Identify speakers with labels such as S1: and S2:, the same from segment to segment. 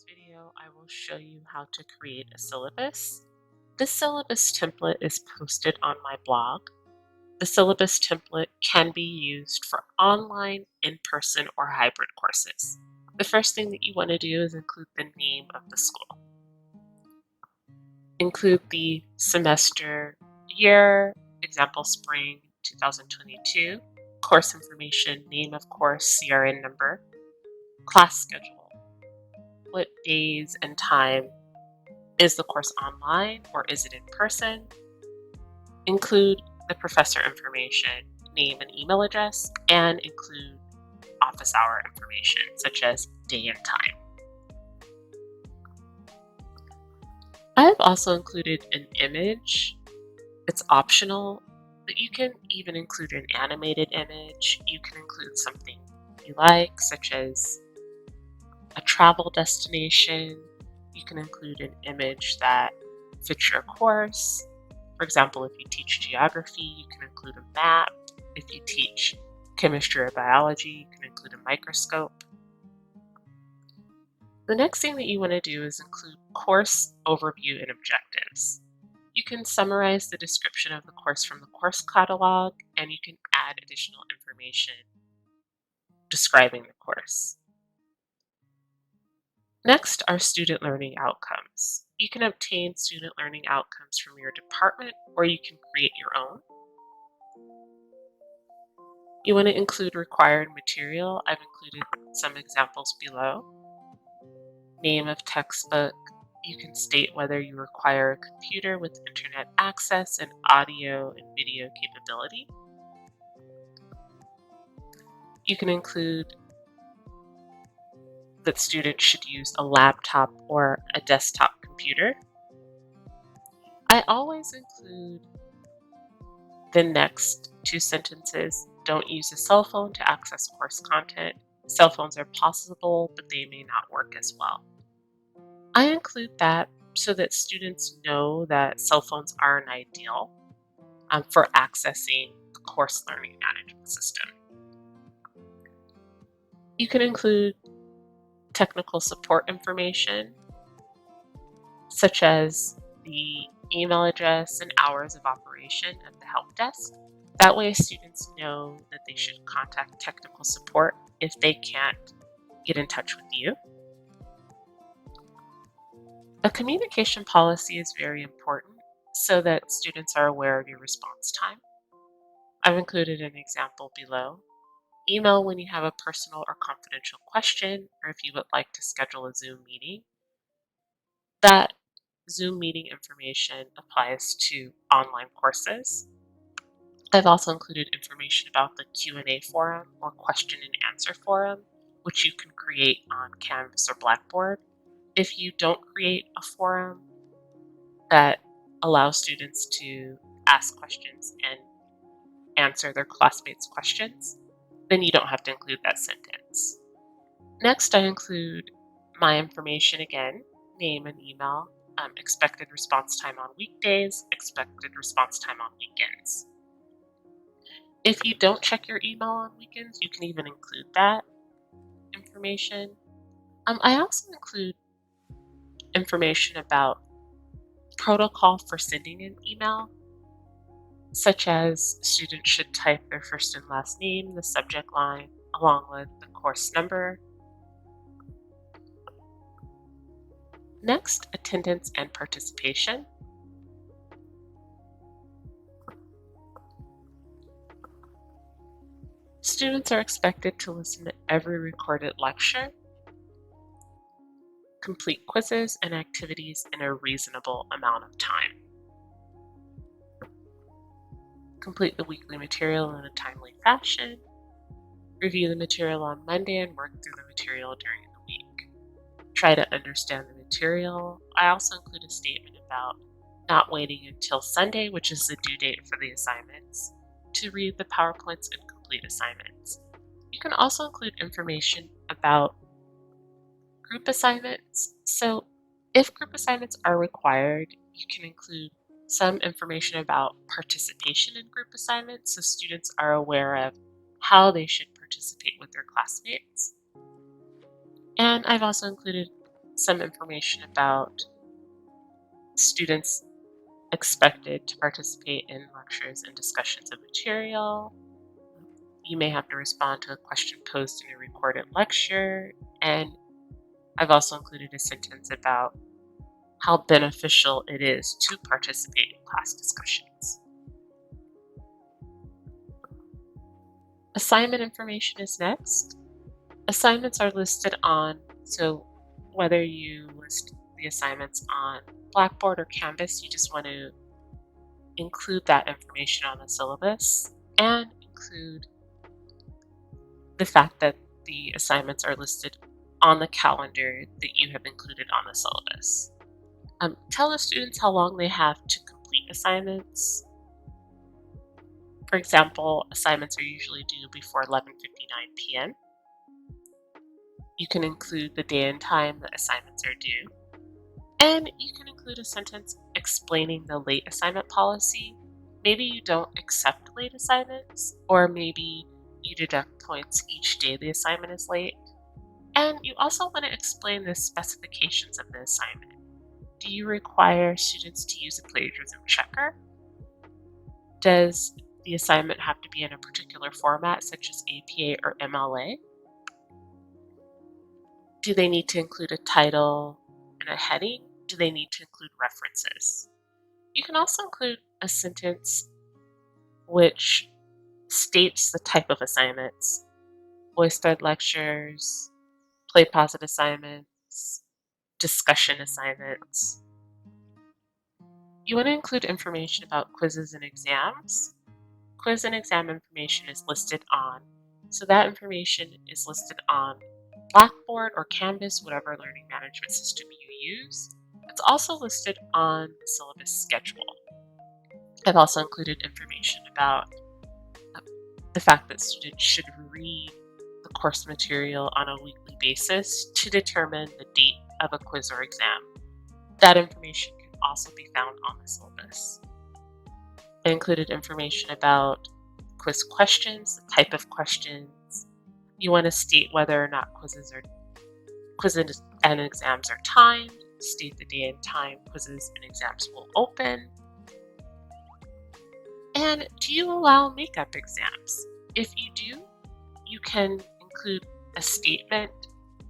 S1: video, I will show you how to create a syllabus. This syllabus template is posted on my blog. The syllabus template can be used for online, in-person, or hybrid courses. The first thing that you want to do is include the name of the school. Include the semester, year, example spring 2022, course information, name of course, CRN number, class schedule. What days and time is the course online or is it in person? Include the professor information, name and email address, and include office hour information such as day and time. I've also included an image. It's optional, but you can even include an animated image. You can include something you like, such as a travel destination. You can include an image that fits your course. For example, if you teach geography, you can include a map. If you teach chemistry or biology, you can include a microscope. The next thing that you want to do is include course overview and objectives. You can summarize the description of the course from the course catalog, and you can add additional information describing the course. Next are student learning outcomes. You can obtain student learning outcomes from your department, or you can create your own. You want to include required material. I've included some examples below. Name of textbook. You can state whether you require a computer with internet access and audio and video capability. You can include that students should use a laptop or a desktop computer. I always include the next two sentences. Don't use a cell phone to access course content. Cell phones are possible, but they may not work as well. I include that so that students know that cell phones aren't ideal for accessing the course learning management system. You can include technical support information, such as the email address and hours of operation of the help desk. That way students know that they should contact technical support if they can't get in touch with you. A communication policy is very important so that students are aware of your response time. I've included an example below. Email when you have a personal or confidential question, or if you would like to schedule a Zoom meeting. That Zoom meeting information applies to online courses. I've also included information about the Q&A forum or question and answer forum, which you can create on Canvas or Blackboard. If you don't create a forum that allows students to ask questions and answer their classmates' questions, then you don't have to include that sentence. Next, I include my information again, name and email, expected response time on weekdays, expected response time on weekends. If you don't check your email on weekends, you can even include that information. I also include information about protocol for sending an email, such as students should type their first and last name in the subject line along with the course number. Next, attendance and participation. Students are expected to listen to every recorded lecture, complete quizzes and activities in a reasonable amount of time, complete the weekly material in a timely fashion, review the material on Monday and work through the material during the week. Try to understand the material. I also include a statement about not waiting until Sunday, which is the due date for the assignments, to read the PowerPoints and complete assignments. You can also include information about group assignments. So if group assignments are required, you can include some information about participation in group assignments so students are aware of how they should participate with their classmates. And I've also included some information about students expected to participate in lectures and discussions of material. You may have to respond to a question posed in a recorded lecture, and I've also included a sentence about how beneficial it is to participate in class discussions. Assignment information is next. Assignments are listed on, so whether you list the assignments on Blackboard or Canvas, you just want to include that information on the syllabus and include the fact that the assignments are listed on the calendar that you have included on the syllabus. Tell the students how long they have to complete assignments. For example, assignments are usually due before 11:59 p.m. You can include the day and time that assignments are due. And you can include a sentence explaining the late assignment policy. Maybe you don't accept late assignments, or maybe you deduct points each day the assignment is late. And you also want to explain the specifications of the assignment. Do you require students to use a plagiarism checker? Does the assignment have to be in a particular format, such as APA or MLA? Do they need to include a title and a heading? Do they need to include references? You can also include a sentence which states the type of assignments: voice-led lectures, play-posit assignments, discussion assignments. You want to include information about quizzes and exams. Quiz and exam information is listed on, so that information is listed on Blackboard or Canvas, whatever learning management system you use. It's also listed on the syllabus schedule. I've also included information about the fact that students should read the course material on a weekly basis to determine the date of a quiz or exam. That information can also be found on the syllabus. I included information about quiz questions, the type of questions. You want to state whether or not quizzes and exams are timed, state the day and time quizzes and exams will open. And do you allow makeup exams? If you do, you can include a statement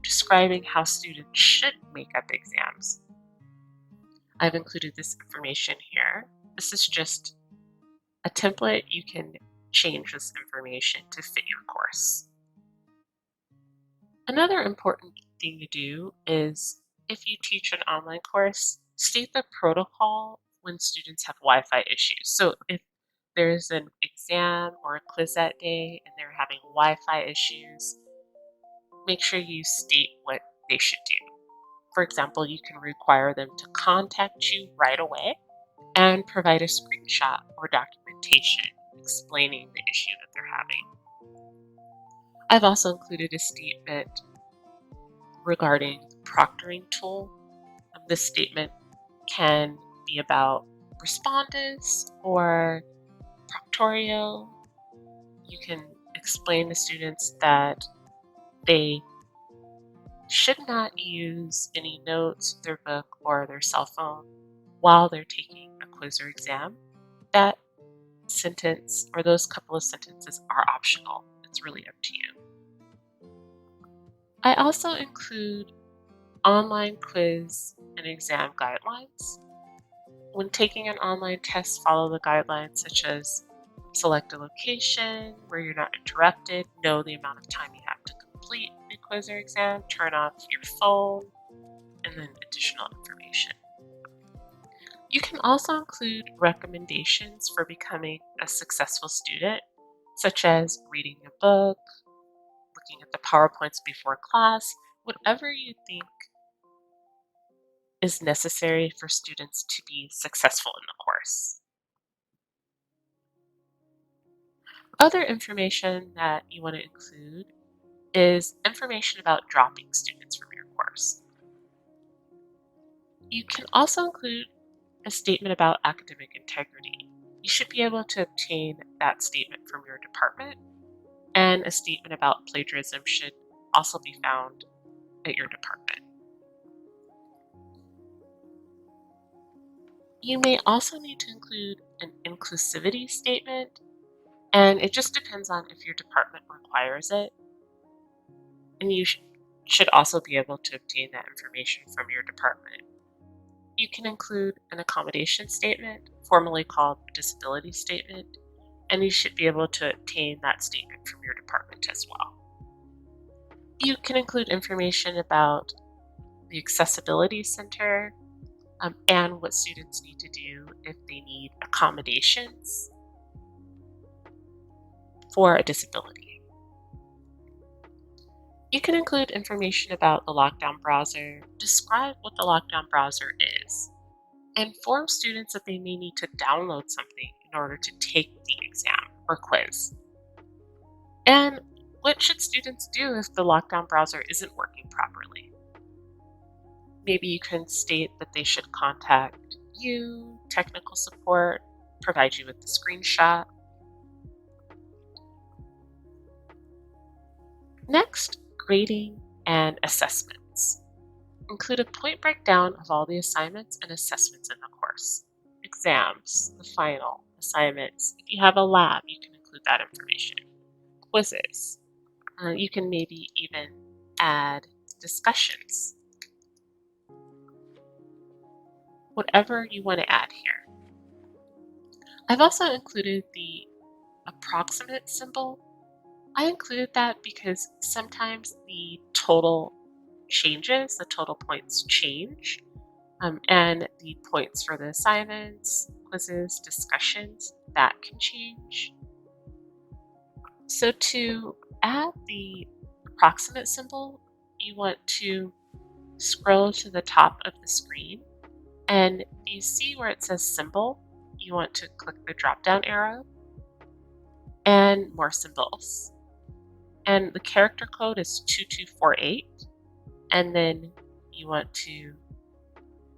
S1: describing how students should make up exams. I've included this information here. This is just a template. You can change this information to fit your course. Another important thing to do is, if you teach an online course, state the protocol when students have Wi-Fi issues. So if there's an exam or a quiz that day and they're having Wi-Fi issues, make sure you state what they should do. For example, you can require them to contact you right away and provide a screenshot or documentation explaining the issue that they're having. I've also included a statement regarding the proctoring tool. This statement can be about Respondus or Proctorio. You can explain to students that they should not use any notes, their book, or their cell phone while they're taking a quiz or exam. That sentence or those couple of sentences are optional. It's really up to you. I also include online quiz and exam guidelines. When taking an online test, follow the guidelines such as select a location where you're not interrupted, know the amount of time you have to complete the quiz or exam, turn off your phone, and then additional information. You can also include recommendations for becoming a successful student, such as reading a book, looking at the PowerPoints before class, whatever you think is necessary for students to be successful in the course. Other information that you want to include is information about dropping students from your course. You can also include a statement about academic integrity. You should be able to obtain that statement from your department, and a statement about plagiarism should also be found at your department. You may also need to include an inclusivity statement, and it just depends on if your department requires it. And you should also be able to obtain that information from your department. You can include an accommodation statement, formerly called disability statement, and you should be able to obtain that statement from your department as well. You can include information about the Accessibility Center and what students need to do if they need accommodations for a disability. You can include information about the lockdown browser, describe what the lockdown browser is, inform students that they may need to download something in order to take the exam or quiz. And what should students do if the lockdown browser isn't working properly? Maybe you can state that they should contact you, technical support, provide you with the screenshot. Next, grading and assessments. Include a point breakdown of all the assignments and assessments in the course. Exams, the final, assignments. If you have a lab, you can include that information. Quizzes. You can maybe even add discussions. Whatever you want to add here. I've also included the approximate symbol. I included that because sometimes the total changes, the total points change, and the points for the assignments, quizzes, discussions, that can change. So to add the approximate symbol, you want to scroll to the top of the screen, and you see where it says symbol, you want to click the drop-down arrow and more symbols. And the character code is 2248, and then you want to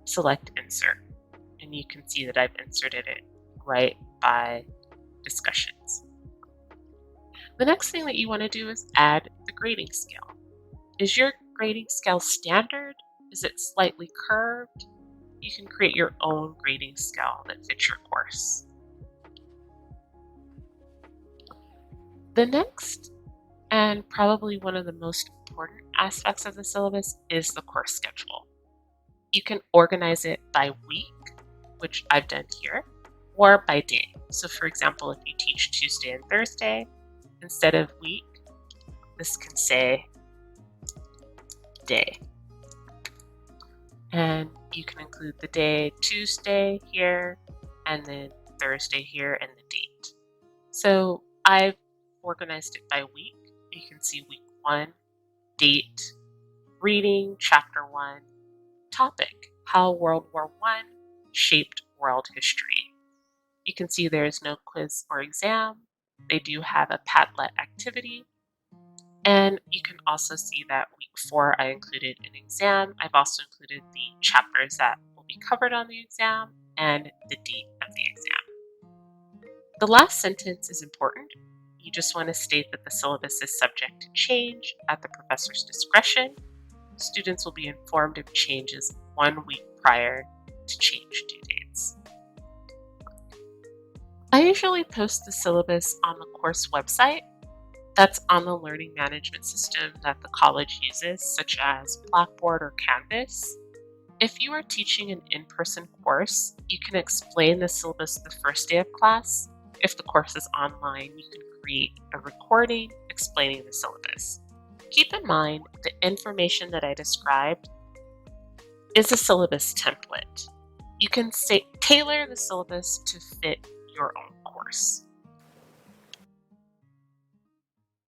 S1: select insert. And you can see that I've inserted it right by discussions. The next thing that you want to do is add the grading scale. Is your grading scale standard? Is it slightly curved? You can create your own grading scale that fits your course. The next, and probably one of the most important aspects of the syllabus, is the course schedule. You can organize it by week, which I've done here, or by day. So for example, if you teach Tuesday and Thursday, instead of week, this can say day. And you can include the day Tuesday here, and then Thursday here, and the date. So I've organized it by week. You can see week 1, date, reading, chapter 1, topic, how World War I shaped world history. You can see there is no quiz or exam. They do have a Padlet activity. And you can also see that week 4, I included an exam. I've also included the chapters that will be covered on the exam and the date of the exam. The last sentence is important. You just want to state that the syllabus is subject to change at the professor's discretion. Students will be informed of changes 1 week prior to change due dates. I usually post the syllabus on the course website. That's on the learning management system that the college uses, such as Blackboard or Canvas. If you are teaching an in-person course, you can explain the syllabus the first day of class. If the course is online, you can create a recording explaining the syllabus. Keep in mind, the information that I described is a syllabus template. You can tailor the syllabus to fit your own course.